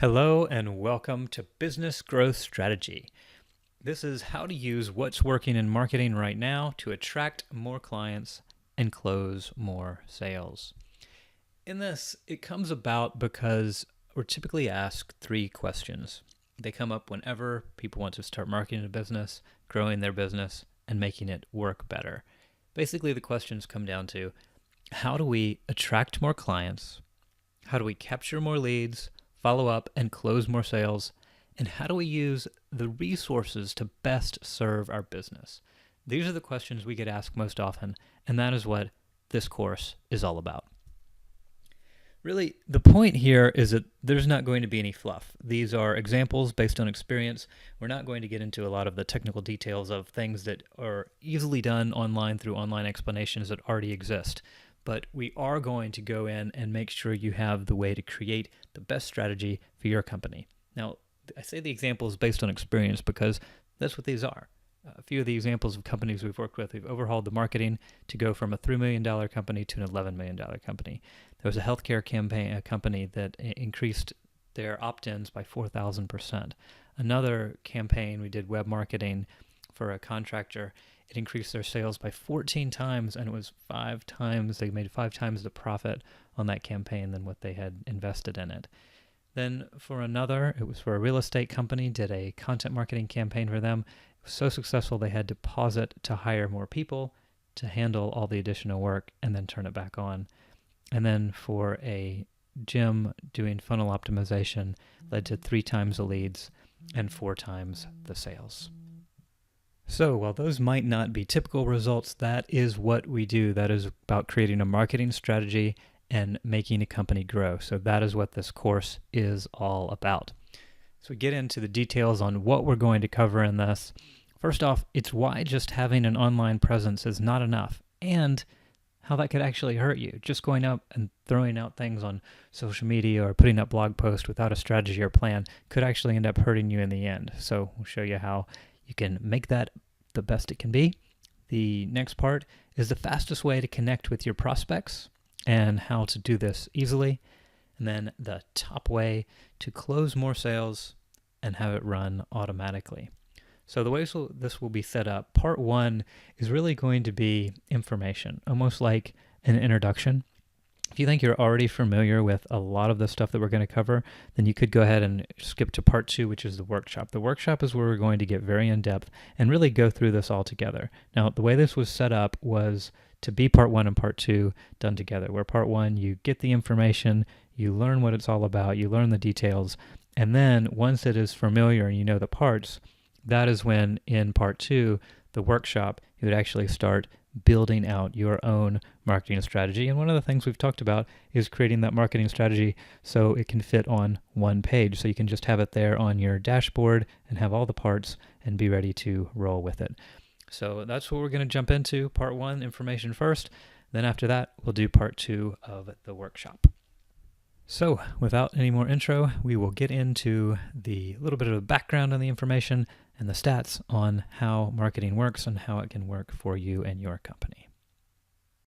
Hello and welcome to Business Growth Strategy. This is how to use what's working in marketing right now to attract more clients and close more sales. In this, it comes about because we're typically asked three questions. They come up whenever people want to start marketing a business, growing their business, and making it work better. Basically, the questions come down to, how do we attract more clients? How do we capture more leads, follow up, and close more sales? And how do we use the resources to best serve our business? These are the questions we get asked most often, and that is what this course is all about. Really, the point here is that there's not going to be any fluff. These are examples based on experience. We're not going to get into a lot of the technical details of things that are easily done online through online explanations that already exist. But we are going to go in and make sure you have the way to create the best strategy for your company. Now, I say the examples based on experience because that's what these are. A few of the examples of companies we've worked with, we've overhauled the marketing to go from a $3 million company to an $11 million company. There was a healthcare company that increased their opt-ins by 4,000%. Another campaign, we did web marketing for a contractor. It increased their sales by 14 times, and it was they made 5 times the profit on that campaign than what they had invested in it. Then for another, it was for a real estate company, did a content marketing campaign for them. It was so successful they had to pause it to hire more people to handle all the additional work and then turn it back on. And then for a gym, doing funnel optimization led to 3 times the leads and 4 times the sales. So while those might not be typical results, that is what we do. That is about creating a marketing strategy and making a company grow. So that is what this course is all about. So we get into the details on what we're going to cover in this. First off, it's why just having an online presence is not enough, and how that could actually hurt you. Just going up and throwing out things on social media or putting up blog posts without a strategy or plan could actually end up hurting you in the end. So we'll show you how you can make that the best it can be. The next part is the fastest way to connect with your prospects and how to do this easily. And then the top way to close more sales and have it run automatically. So the way this will be set up, part 1 is really going to be information, almost like an introduction. If you think you're already familiar with a lot of the stuff that we're going to cover, then you could go ahead and skip to part 2, which is the workshop. The workshop is where we're going to get very in-depth and really go through this all together. Now, the way this was set up was to be part 1 and part 2 done together, where part 1, you get the information, you learn what it's all about, you learn the details, and then once it is familiar and you know the parts, that is when in part 2, the workshop, you would actually start building out your own marketing strategy. And one of the things we've talked about is creating that marketing strategy so it can fit on one page. So you can just have it there on your dashboard and have all the parts and be ready to roll with it. So that's what we're going to jump into. Part 1, information first. Then after that, we'll do part 2 of the workshop. So without any more intro, we will get into the little bit of the background on the information and the stats on how marketing works and how it can work for you and your company.